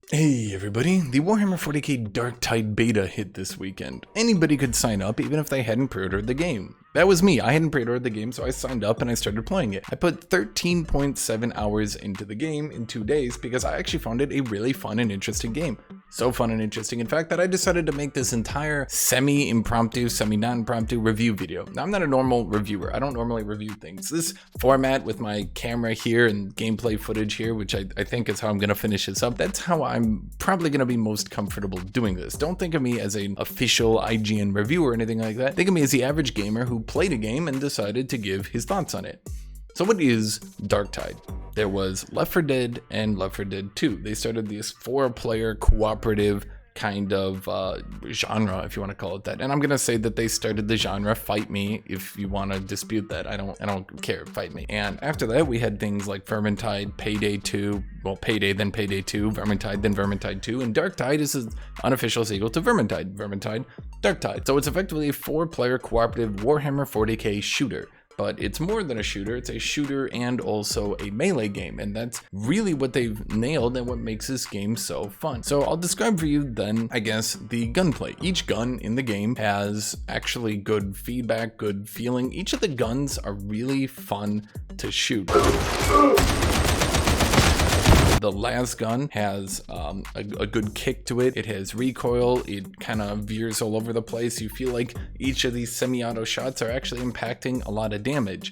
Hey everybody, the Warhammer 40k Darktide Beta hit this weekend. Anybody could sign up even if they hadn't pre-ordered the game. That was me, I hadn't pre-ordered the game, so I signed up and I started playing it. I put 13.7 hours into the game in 2 days because I actually found it a really fun and interesting game. So fun and interesting, in fact, that I decided to make this entire semi-impromptu, semi-non-impromptu review video. Now, I'm not a normal reviewer. I don't normally review things. This format with my camera here and gameplay footage here, which I think is how I'm going to finish this up, that's how I'm probably going to be most comfortable doing this. Don't think of me as an official IGN reviewer or anything like that. Think of me as the average gamer who played a game and decided to give his thoughts on it. So what is Darktide? There was Left 4 Dead and Left 4 Dead 2. They started this 4-player cooperative kind of genre, if you want to call it that. And I'm gonna say that they started the genre. Fight me if you want to dispute that. I don't care. Fight me. And after that, we had things like Vermintide, Payday 2. Well, Payday, then Payday 2, Vermintide, then Vermintide 2, and Darktide is an unofficial sequel to Vermintide, Darktide. So it's effectively a 4-player cooperative Warhammer 40k shooter. But it's more than a shooter, it's a shooter and also a melee game, and that's really what they've nailed and what makes this game so fun. So I'll describe for you then, I guess, the gunplay. Each gun in the game has actually good feedback, good feeling. Each of the guns are really fun to shoot. The last gun has a good kick to it. It has recoil. It kind of veers all over the place. You feel like each of these semi-auto shots are actually impacting a lot of damage.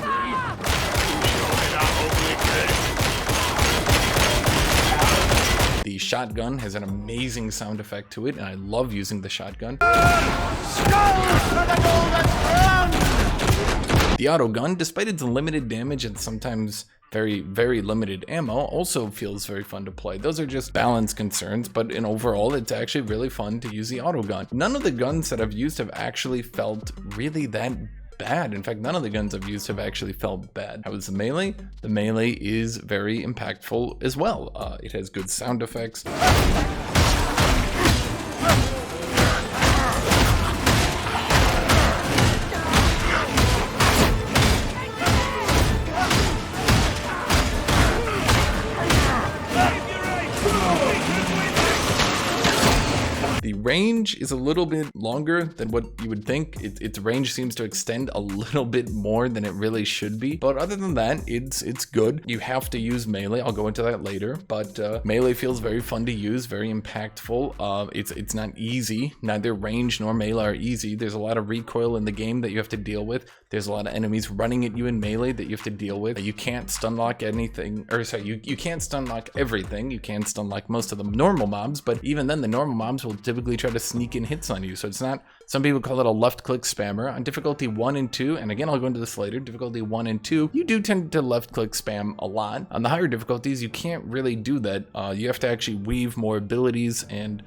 The shotgun has an amazing sound effect to it, and I love using the shotgun. The auto gun, despite its limited damage and sometimes very limited ammo, also feels very fun to play. Those are just balance concerns, but in overall, it's actually really fun to use the auto gun. None of the guns that I've used have actually felt really that bad. In fact, none of the guns I've used have actually felt bad. How is the melee? The melee is very impactful as well. It has good sound effects. The range is a little bit longer than what you would think. Its range seems to extend a little bit more than it really should be. But other than that, it's good. You have to use melee. I'll go into that later. But melee feels very fun to use, very impactful. It's not easy. Neither range nor melee are easy. There's a lot of recoil in the game that you have to deal with. There's a lot of enemies running at you in melee that you have to deal with. You can't stun lock anything, or sorry, you can't stun lock everything. You can stun lock most of the normal mobs, but even then the normal mobs will typically try to sneak in hits on you. So it's not, some people call it a left click spammer. On difficulty 1 and 2, and again I'll go into this later, difficulty 1 and 2, you do tend to left click spam a lot. On the higher difficulties, you can't really do that. You have to actually weave more abilities and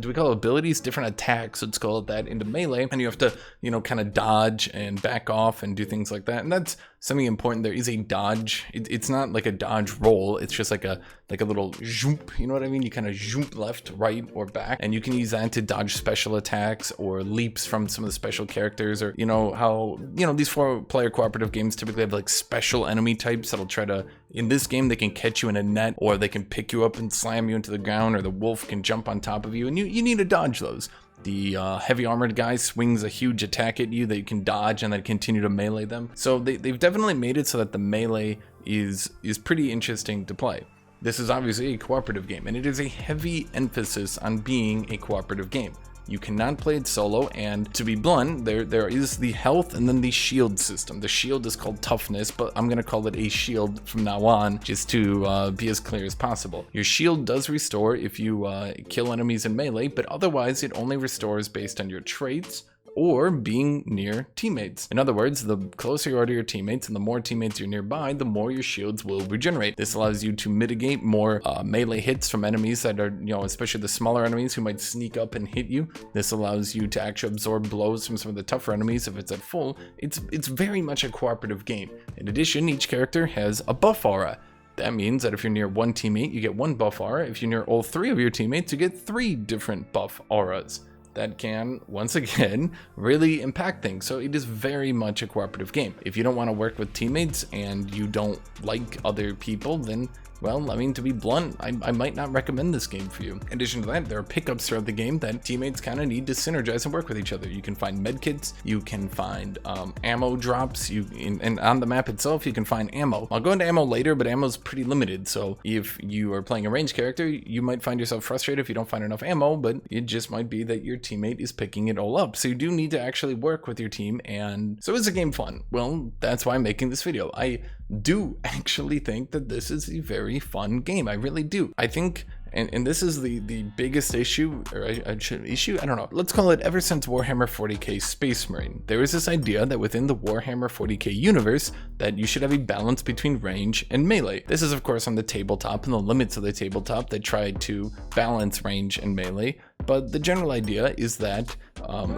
do we call it abilities? Different attacks, let's call it that, into melee, and you have to, you know, kind of dodge and back off and do things like that. And that's something important. There is a dodge. It's not like a dodge roll. It's just like a little zoom. You know what I mean? You kind of zoom left, right, or back, and you can use that to dodge special attacks or leaps from some of the special characters, or you know how these 4-player cooperative games typically have like special enemy types that'll try to. In this game, they can catch you in a net, or they can pick you up and slam you into the ground, or the wolf can jump on top of you, and you need to dodge those. The heavy armored guy swings a huge attack at you that you can dodge and then continue to melee them. So they've definitely made it so that the melee is pretty interesting to play. This is obviously a cooperative game, and it is a heavy emphasis on being a cooperative game. You cannot play it solo, and to be blunt, there is the health and then the shield system. The shield is called toughness, but I'm gonna call it a shield from now on, just to be as clear as possible. Your shield does restore if you kill enemies in melee, but otherwise it only restores based on your traits or being near teammates. In other words, the closer you are to your teammates and the more teammates you're nearby, the more your shields will regenerate. This allows you to mitigate more melee hits from enemies that are, especially the smaller enemies who might sneak up and hit you. This allows you to actually absorb blows from some of the tougher enemies if it's at full. It's very much a cooperative game. In addition, each character has a buff aura. That means that if you're near one teammate, you get one buff aura. If you're near all 3 of your teammates, you get 3 different buff auras. that can, once again, really impact things. So it is very much a cooperative game. If you don't want to work with teammates and you don't like other people, then well, I mean, to be blunt, I might not recommend this game for you. In addition to that, there are pickups throughout the game that teammates kind of need to synergize and work with each other. You can find medkits, you can find ammo drops, and on the map itself, you can find ammo. I'll go into ammo later, but ammo's pretty limited, so if you are playing a ranged character, you might find yourself frustrated if you don't find enough ammo, but it just might be that your teammate is picking it all up. So you do need to actually work with your team, and so is the game fun? Well, that's why I'm making this video. I do actually think that this is a very fun game. I really do. I think, and this is the biggest issue, or issue, I don't know, let's call it, ever since Warhammer 40k Space Marine, there is this idea that within the Warhammer 40k universe, that you should have a balance between range and melee. This is of course on the tabletop and the limits of the tabletop that tried to balance range and melee, but the general idea is that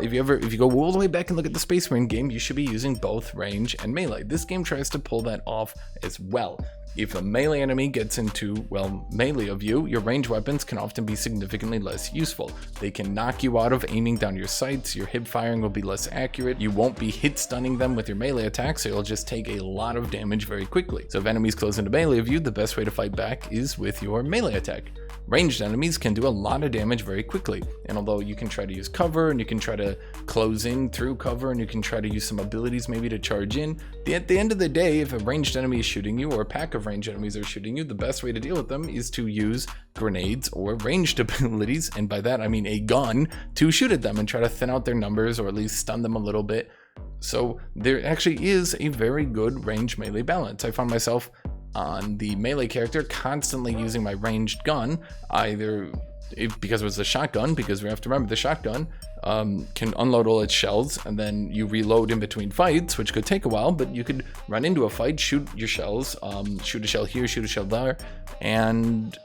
if you go all the way back and look at the Space Marine game, you should be using both range and melee. This game tries to pull that off as well. If a melee enemy gets into, well, melee of you, your range weapons can often be significantly less useful. They can knock you out of aiming down your sights, your hip firing will be less accurate, you won't be hit stunning them with your melee attacks, so you'll just take a lot of damage very quickly. So if enemies close into melee of you, the best way to fight back is with your melee attack. Ranged enemies can do a lot of damage very quickly, and although you can try to use cover and you can try to close in through cover and you can try to use some abilities maybe to charge in, at the end of the day, if a ranged enemy is shooting you or a pack of ranged enemies are shooting you, the best way to deal with them is to use grenades or ranged abilities, and by that I mean a gun, to shoot at them and try to thin out their numbers or at least stun them a little bit. So there actually is a very good range melee balance. I found myself on the melee character constantly using my ranged gun, because it was a shotgun, because we have to remember the shotgun can unload all its shells and then you reload in between fights, which could take a while, but you could run into a fight, shoot your shells, shoot a shell here, shoot a shell there, and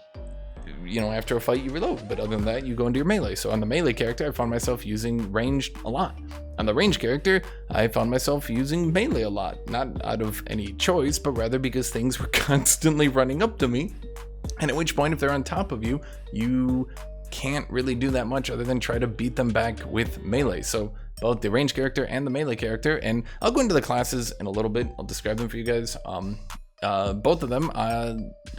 you know, after a fight you reload, but other than that you go into your melee. So on the melee character I found myself using ranged a lot. On the ranged character I found myself using melee a lot, not out of any choice, but rather because things were constantly running up to me, and at which point if they're on top of you, you can't really do that much other than try to beat them back with melee. So both the ranged character and the melee character, and I'll go into the classes in a little bit, I'll describe them for you guys. Both of them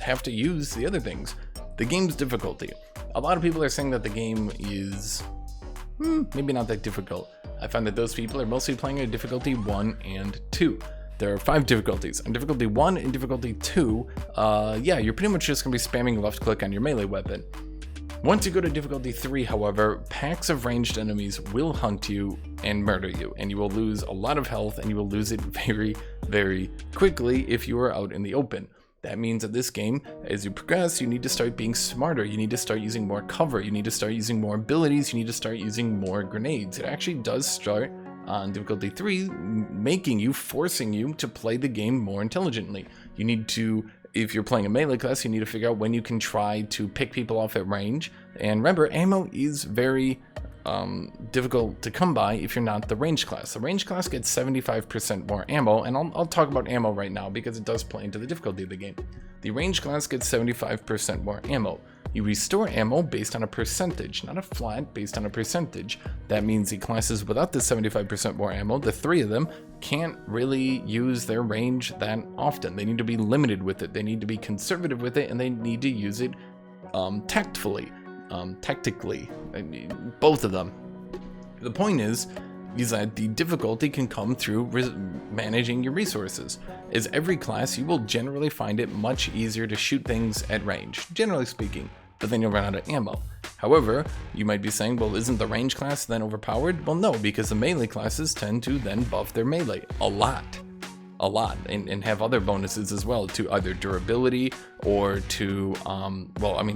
have to use the other things. The game's difficulty. A lot of people are saying that the game is maybe not that difficult. I find that those people are mostly playing at difficulty 1 and 2. There are 5 difficulties. On difficulty 1 and difficulty 2, yeah, you're pretty much just gonna be spamming left click on your melee weapon. Once you go to difficulty 3, however, packs of ranged enemies will hunt you and murder you, and you will lose a lot of health, and you will lose it very, very quickly if you are out in the open. That means that this game, as you progress, you need to start being smarter, you need to start using more cover, you need to start using more abilities, you need to start using more grenades. It actually does start on difficulty 3, forcing you to play the game more intelligently. You need to, if you're playing a melee class, you need to figure out when you can try to pick people off at range. And remember, ammo is very difficult to come by if you're not the range class. The range class gets 75% more ammo, and I'll talk about ammo right now because it does play into the difficulty of the game. The range class gets 75% more ammo. You restore ammo based on a percentage, not a flat, based on a percentage. That means the classes without the 75% more ammo, the 3 of them, can't really use their range that often. They need to be limited with it, they need to be conservative with it, and they need to use it tactically. I mean, both of them. The point is that the difficulty can come through managing your resources. As every class, you will generally find it much easier to shoot things at range, generally speaking, but then you'll run out of ammo. However, you might be saying, well, isn't the range class then overpowered? Well, no, because the melee classes tend to then buff their melee a lot, and have other bonuses as well, to either durability or to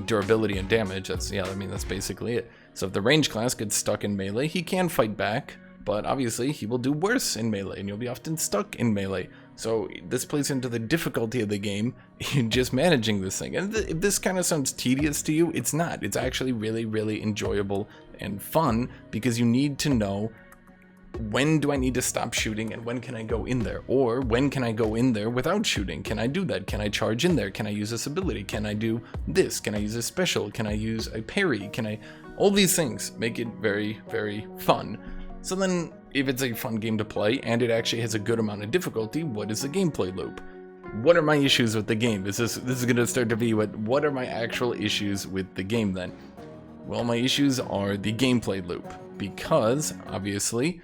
durability and damage. That's basically it. So if the range class gets stuck in melee, he can fight back, but obviously he will do worse in melee and you'll be often stuck in melee. So this plays into the difficulty of the game in just managing this thing. And if this kind of sounds tedious to you, it's not. It's actually really, really enjoyable and fun, because you need to know, when do I need to stop shooting and when can I go in there? Or when can I go in there without shooting? Can I do that? Can I charge in there? Can I use this ability? Can I do this? Can I use a special? Can I use a parry? All these things make it very, very fun. So then, if it's a fun game to play and it actually has a good amount of difficulty, what is the gameplay loop? what are my issues with the game? This is going to start to be what are my actual issues with the game then? Well, my issues are the gameplay loop, because obviously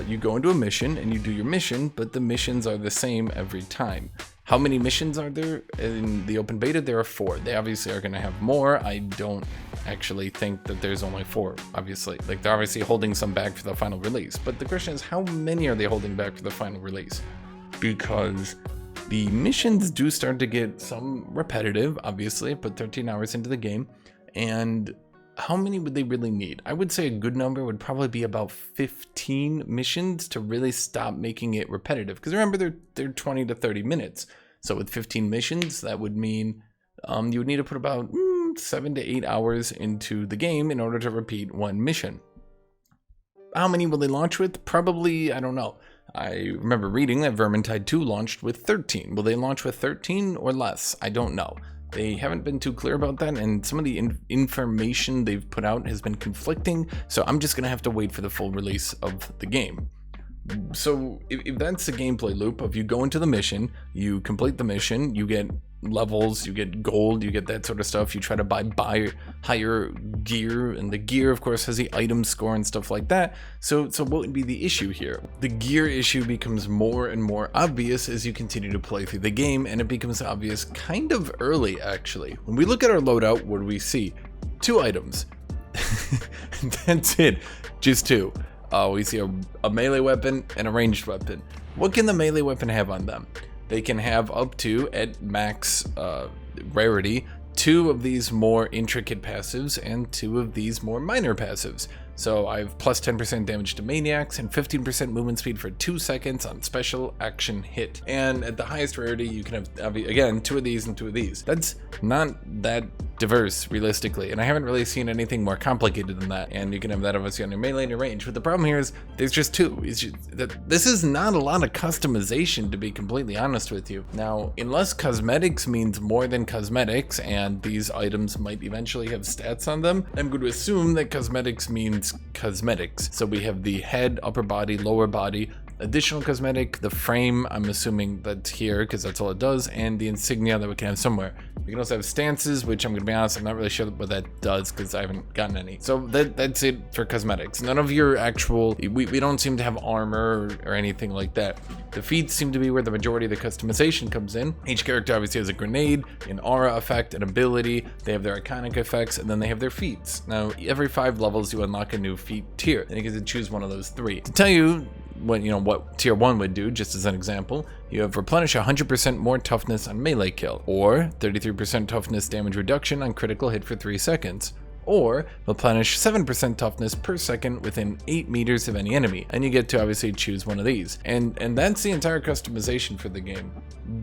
you go into a mission and you do your mission, but the missions are the same every time. How many missions are there in the open beta? There are 4. They obviously are going to have more. I don't actually think that there's only 4, obviously. Like, they're obviously holding some back for the final release. But the question is, how many are they holding back for the final release? Because the missions do start to get some repetitive, obviously. Put 13 hours into the game. And how many would they really need? I would say a good number would probably be about 15 missions to really stop making it repetitive. Because remember, they're 20 to 30 minutes. So with 15 missions, that would mean you would need to put about 7 to 8 hours into the game in order to repeat one mission. How many will they launch with? Probably, I don't know. I remember reading that Vermintide 2 launched with 13. Will they launch with 13 or less? I don't know. They haven't been too clear about that, and some of the information they've put out has been conflicting, so I'm just going to have to wait for the full release of the game. So if that's the gameplay loop of you go into the mission, you complete the mission, you get levels, you get gold, you get that sort of stuff, you try to buy higher gear, and the gear of course has the item score and stuff like that. So what would be the issue here? The gear issue becomes more and more obvious as you continue to play through the game, and it becomes obvious kind of early actually. When we look at our loadout, what do we see? 2 items. That's it, just 2. We see a melee weapon and a ranged weapon. What can the melee weapon have on them? They can have up to, at max rarity, 2 of these more intricate passives and 2 of these more minor passives. So I have plus 10% damage to maniacs and 15% movement speed for 2 seconds on special action hit. And at the highest rarity, you can have, again, 2 of these and 2 of these. That's not that diverse, realistically, and I haven't really seen anything more complicated than that. And you can have that obviously on your melee and your range. But the problem here is there's just 2. It's just that this is not a lot of customization, to be completely honest with you. Now, unless cosmetics means more than cosmetics, and these items might eventually have stats on them, I'm going to assume that cosmetics means cosmetics. So we have the head, upper body, lower body, additional cosmetic, the frame, I'm assuming that's here because that's all it does, and the insignia that we can have somewhere. We can also have stances, which I'm going to be honest, I'm not really sure what that does because I haven't gotten any. So that's it for cosmetics. None of your actual, we don't seem to have armor or anything like that. The feats seem to be where the majority of the customization comes in. Each character obviously has a grenade, an aura effect, an ability, they have their iconic effects, and then they have their feats. Now, every 5 levels you unlock a new feat tier, and you get to choose one of those 3. To tell you what tier 1 would do, just as an example, you have replenish 100% more toughness on melee kill, or 33% toughness damage reduction on critical hit for 3 seconds, or replenish 7% toughness per second within 8 meters of any enemy, and you get to obviously choose one of these. And that's the entire customization for the game.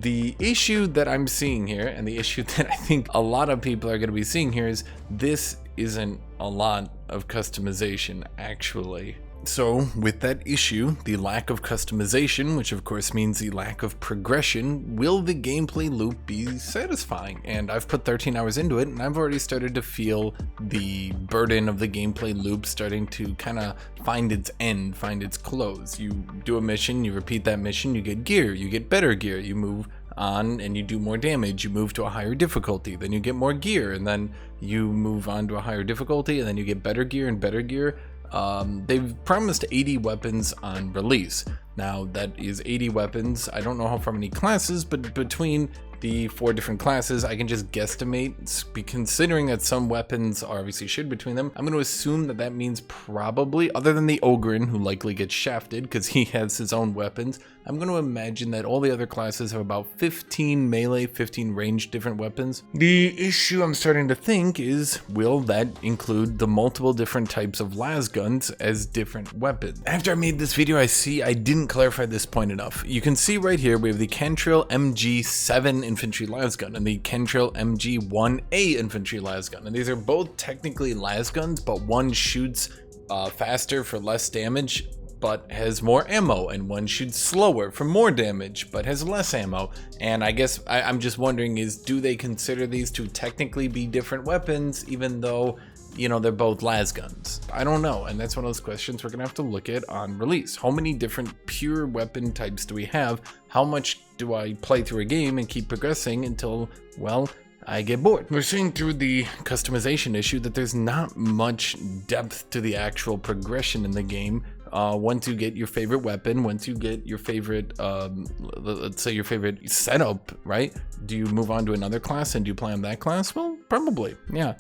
The issue that I'm seeing here, and the issue that I think a lot of people are going to be seeing here, is this isn't a lot of customization actually. So with that issue, the lack of customization, which of course means the lack of progression, will the gameplay loop be satisfying? And I've put 13 hours into it, and I've already started to feel the burden of the gameplay loop starting to kind of find its end, find its close. You do a mission, you repeat that mission, you get gear, you get better gear, you move on and you do more damage, you move to a higher difficulty, then you get more gear, and then you move on to a higher difficulty, and then you get better gear and better gear. They've promised 80 weapons on release. Now that is 80 weapons. I don't know how many classes, but between the 4 different classes, I can just guesstimate, considering that some weapons are obviously shared between them. I'm going to assume that means probably, other than the Ogren, who likely gets shafted because he has his own weapons, I'm going to imagine that all the other classes have about 15 melee, 15 ranged different weapons. The issue I'm starting to think is, will that include the multiple different types of las guns as different weapons? After I made this video, I see I didn't clarify this point enough. You can see right here we have the Kentril MG7 infantry las gun and the Kentril MG1A infantry las gun, and these are both technically las guns, but one shoots faster for less damage but has more ammo, and one shoots slower for more damage but has less ammo. And I guess I'm just wondering, do they consider these to technically be different weapons, even though you know, they're both las guns? I don't know, and that's one of those questions we're gonna have to look at on release. How many different pure weapon types do we have? How much do I play through a game and keep progressing until, well, I get bored? We're seeing through the customization issue that there's not much depth to the actual progression in the game. Once you get your favorite weapon, once you get your favorite, let's say your favorite setup, right? Do you move on to another class and do you play on that class? Well, probably, yeah.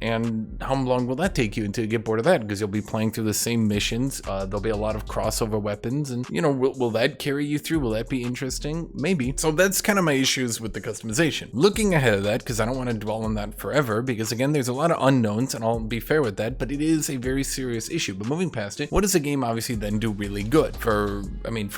And how long will that take you until you get bored of that? Because you'll be playing through the same missions. There'll be a lot of crossover weapons, and you know, will that carry you through? Will that be interesting? Maybe. So that's kind of my issues with the customization. Looking ahead of that, because I don't want to dwell on that forever, because again, there's a lot of unknowns, and I'll be fair with that, but it is a very serious issue. But moving past it, what does a game obviously then do really good? For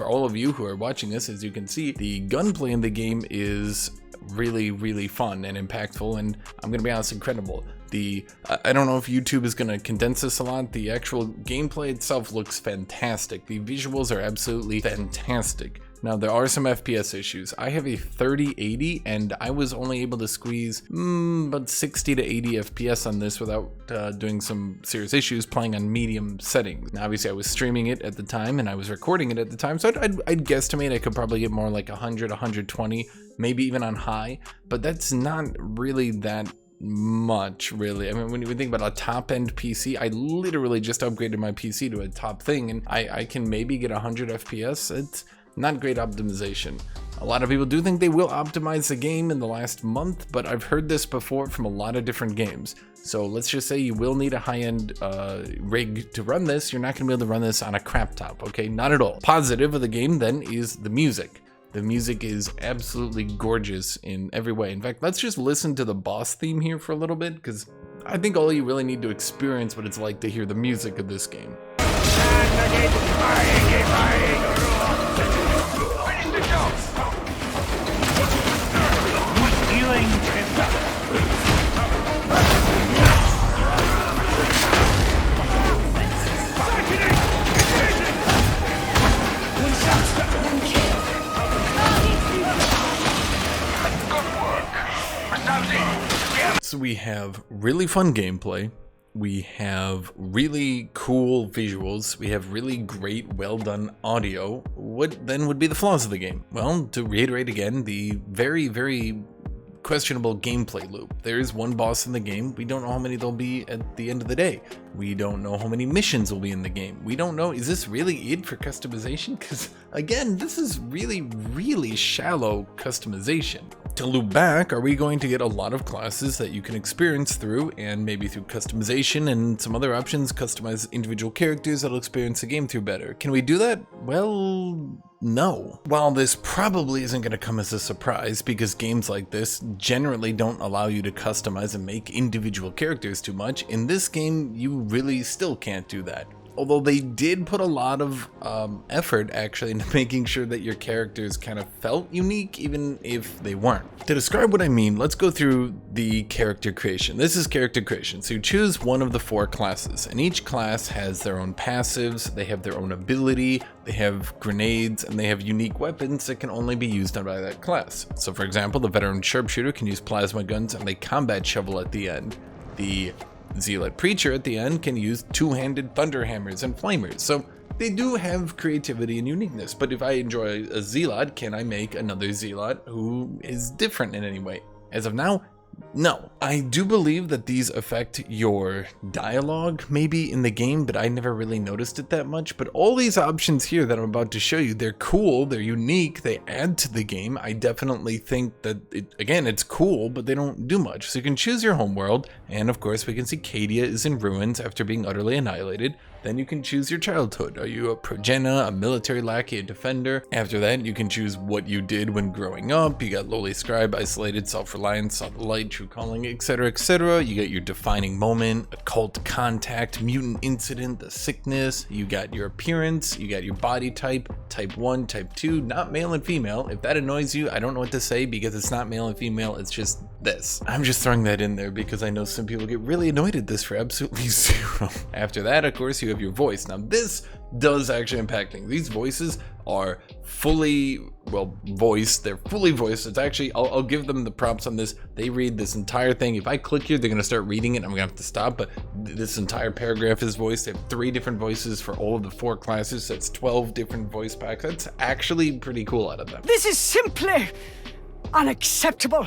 all of you who are watching this, as you can see, the gunplay in the game is really, really fun and impactful, and I'm gonna be honest, incredible. I don't know if YouTube is going to condense this a lot. The actual gameplay itself looks fantastic. The visuals are absolutely fantastic. Now, there are some FPS issues. I have a 3080 and I was only able to squeeze about 60 to 80 FPS on this without doing some serious issues playing on medium settings. Now, obviously I was streaming it at the time and I was recording it at the time, so I'd guesstimate I could probably get more like 100, 120, maybe even on high, but that's not really that much, really. I mean, when you think about a top-end PC, I literally just upgraded my PC to a top thing, and I can maybe get 100 FPS. It's not great optimization. A lot of people do think they will optimize the game in the last month, but I've heard this before from a lot of different games. So let's just say you will need a high-end rig to run this. You're not going to be able to run this on a crap top, okay? Not at all. Positive of the game, then, is the music. The music is absolutely gorgeous in every way. In fact, let's just listen to the boss theme here for a little bit, because I think all you really need to experience what it's like to hear the music of this game. So we have really fun gameplay, we have really cool visuals, we have really great, well done audio. What then would be the flaws of the game? Well, to reiterate again, the very, very questionable gameplay loop. There is one boss in the game. We don't know how many there'll be at the end of the day. We don't know how many missions will be in the game. We don't know, is this really it for customization? Because again, this is really, really shallow customization. To loop back, are we going to get a lot of classes that you can experience through, and maybe through customization and some other options, customize individual characters that'll experience the game through better? Can we do that? Well, no. While this probably isn't going to come as a surprise, because games like this generally don't allow you to customize and make individual characters too much, in this game you really still can't do that. Although they did put a lot of effort actually into making sure that your characters kind of felt unique, even if they weren't. To describe what I mean, let's go through the character creation. This is character creation. So you choose one of the 4 classes, and each class has their own passives, they have their own ability, they have grenades, and they have unique weapons that can only be used by that class. So for example, the veteran sharpshooter can use plasma guns and a combat shovel at the end. The Zealot Preacher at the end can use 2-handed thunder hammers and flamers. So they do have creativity and uniqueness, but if I enjoy a Zealot, can I make another Zealot who is different in any way? As of now, no. I do believe that these affect your dialogue maybe in the game, but I never really noticed it that much. But all these options here that I'm about to show you, they're cool, they're unique, they add to the game. I definitely think that, it's cool, but they don't do much. So you can choose your homeworld, and of course we can see Cadia is in ruins after being utterly annihilated. Then you can choose your childhood. Are you a progena, a military lackey, a defender? After that, you can choose what you did when growing up. You got lowly scribe, isolated, self-reliance, sought the light, true calling, etc., etc. You got your defining moment, occult contact, mutant incident, the sickness. You got your appearance. You got your body type, type 1, type 2, not male and female. If that annoys you, I don't know what to say because it's not male and female. It's just this. I'm just throwing that in there because I know some people get really annoyed at this for absolutely zero. After that, of course, you have your voice. Now this does actually impact things. These voices are fully, well, voiced. They're fully voiced. It's actually, I'll give them the props on this. They read this entire thing. If I click here, they're going to start reading it. I'm going to have to stop, but this entire paragraph is voiced. They have 3 different voices for all of the 4 classes. So it's 12 different voice packs. That's actually pretty cool out of them. This is simply unacceptable.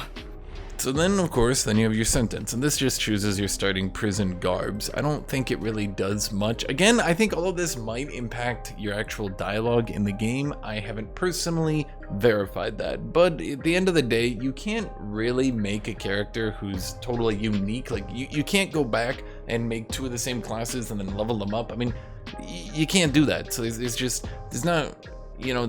So then, of course, then you have your sentence, and this just chooses your starting prison garbs. I don't think it really does much. Again, I think all of this might impact your actual dialogue in the game. I haven't personally verified that, but at the end of the day, you can't really make a character who's totally unique. Like, you can't go back and make 2 of the same classes and then level them up. I mean, you can't do that. So there's not, you know,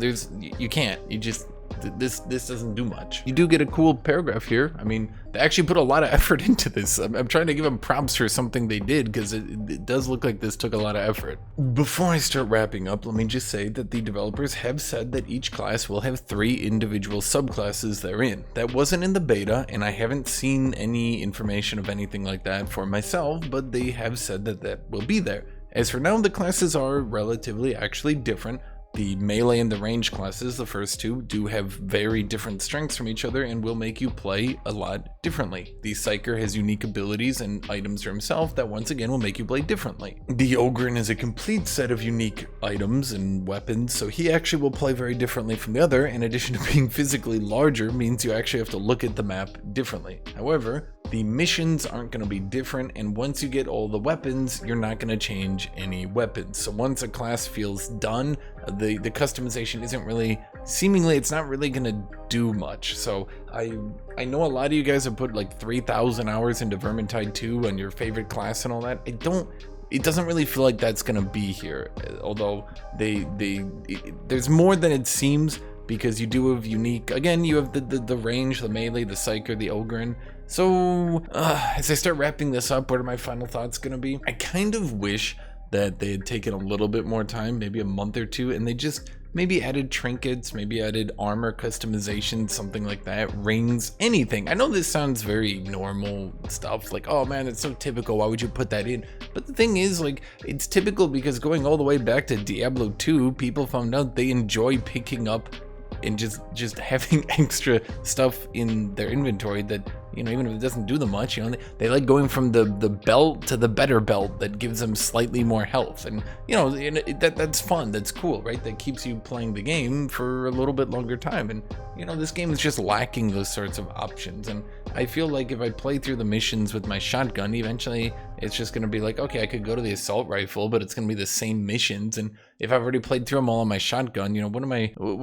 you can't. You just... This doesn't do much. You do get a cool paragraph here. I mean, they actually put a lot of effort into this. I'm trying to give them props for something they did, because it does look like this took a lot of effort. Before I start wrapping up, let me just say that the developers have said that each class will have 3 individual subclasses therein. That wasn't in the beta, and I haven't seen any information of anything like that for myself, but they have said that that will be there. As for now, the classes are relatively actually different. The melee and the range classes, the first 2, do have very different strengths from each other and will make you play a lot differently. The Psyker has unique abilities and items for himself that once again will make you play differently. The Ogryn has a complete set of unique items and weapons, so he actually will play very differently from the other. In addition to being physically larger, means you actually have to look at the map differently. However, the missions aren't going to be different, and once you get all the weapons, you're not going to change any weapons. So once a class feels done, the customization isn't really, seemingly it's not really going to do much. So I know a lot of you guys have put like 3,000 hours into Vermintide 2 on your favorite class and all that. It doesn't really feel like that's going to be here, although there's more than it seems, because you do have unique, again, you have the range, the melee, the Psyker, the Ogryn. So as I start wrapping this up, what are my final thoughts going to be? I kind of wish that they had taken a little bit more time, maybe a month or 2, and they just maybe added trinkets, maybe added armor customization, something like that, rings, anything. I know this sounds very normal stuff, like, oh man, it's so typical, why would you put that in? But the thing is, like, it's typical because going all the way back to Diablo 2, people found out they enjoy picking up and just having extra stuff in their inventory that, you know, even if it doesn't do them much, you know, they like going from the belt to the better belt that gives them slightly more health, and you know, that's fun, that's cool, right? That keeps you playing the game for a little bit longer time. And you know, this game is just lacking those sorts of options, and I feel like if I play through the missions with my shotgun, eventually it's just going to be like, okay, I could go to the assault rifle, but it's going to be the same missions, and if I've already played through them all on my shotgun, you know, what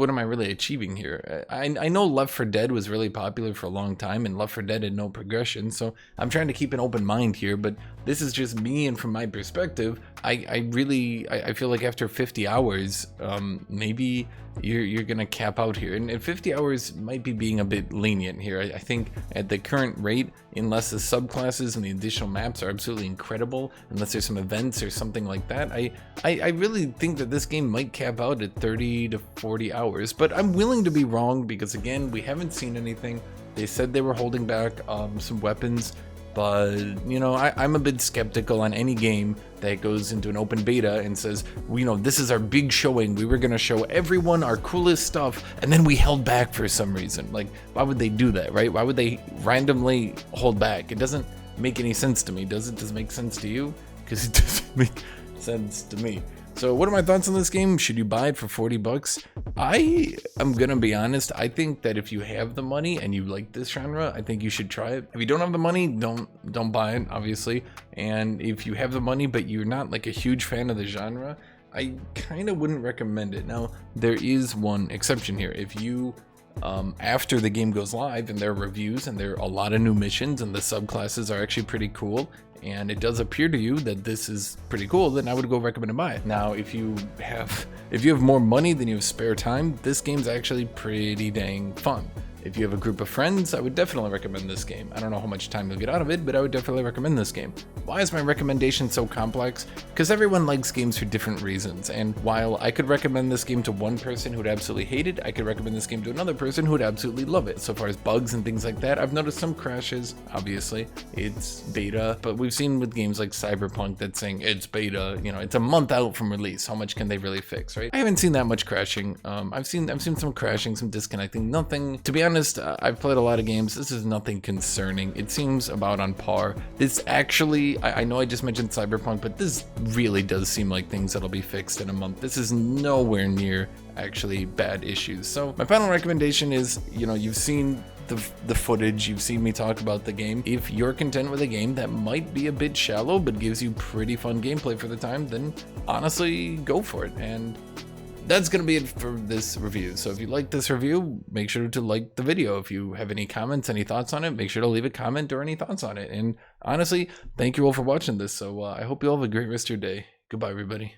am I really achieving here? I know Left 4 Dead was really popular for a long time, and Left 4 Dead had no progression, so I'm trying to keep an open mind here, but this is just me, and from my perspective, I feel like after 50 hours, maybe you're gonna cap out here, and 50 hours might be being a bit lenient here. I think at the current rate, unless the subclasses and the additional maps are absolutely incredible, unless there's some events or something like that, I really think that this game might cap out at 30 to 40 hours, but I'm willing to be wrong, because again, we haven't seen anything. They said they were holding back some weapons, but you know, I'm a bit skeptical on any game that goes into an open beta and says, you know, this is our big showing, we were gonna show everyone our coolest stuff, and then we held back for some reason. Like, why would they do that, right? Why would they randomly hold back? It doesn't make any sense to me. Does it make sense to you? Because it doesn't make sense to me. So what are my thoughts on this game? Should you buy it for 40 bucks? I am gonna be honest, I think that if you have the money and you like this genre, I think you should try it. If you don't have the money, don't buy it, obviously. And if you have the money but you're not like a huge fan of the genre, I kind of wouldn't recommend it. Now, there is one exception here. If you after the game goes live and there are reviews and there are a lot of new missions and the subclasses are actually pretty cool, and it does appear to you that this is pretty cool, then I would go recommend to buy it. Now, if you have more money than you have spare time, this game's actually pretty dang fun. If you have a group of friends, I would definitely recommend this game. I don't know how much time you'll get out of it, but I would definitely recommend this game. Why is my recommendation so complex? Because everyone likes games for different reasons, and while I could recommend this game to one person who would absolutely hate it, I could recommend this game to another person who would absolutely love it. So far as bugs and things like that, I've noticed some crashes. Obviously, it's beta, but we've seen with games like Cyberpunk that's saying it's beta, you know, it's a month out from release. How much can they really fix, right? I haven't seen that much crashing. I've seen some crashing, some disconnecting, nothing. To be honest, I've played a lot of games. This is nothing concerning. It seems about on par. This actually, I know I just mentioned Cyberpunk, but this really does seem like things that'll be fixed in a month. This is nowhere near actually bad issues. So my final recommendation is, you know, you've seen the footage, you've seen me talk about the game. If you're content with a game that might be a bit shallow but gives you pretty fun gameplay for the time, then honestly go for it. And that's gonna be it for this review. So if you like this review, make sure to like the video. If you have any comments, any thoughts on it, make sure to leave a comment or any thoughts on it. And honestly, thank you all for watching this. So I hope you all have a great rest of your day. Goodbye, everybody.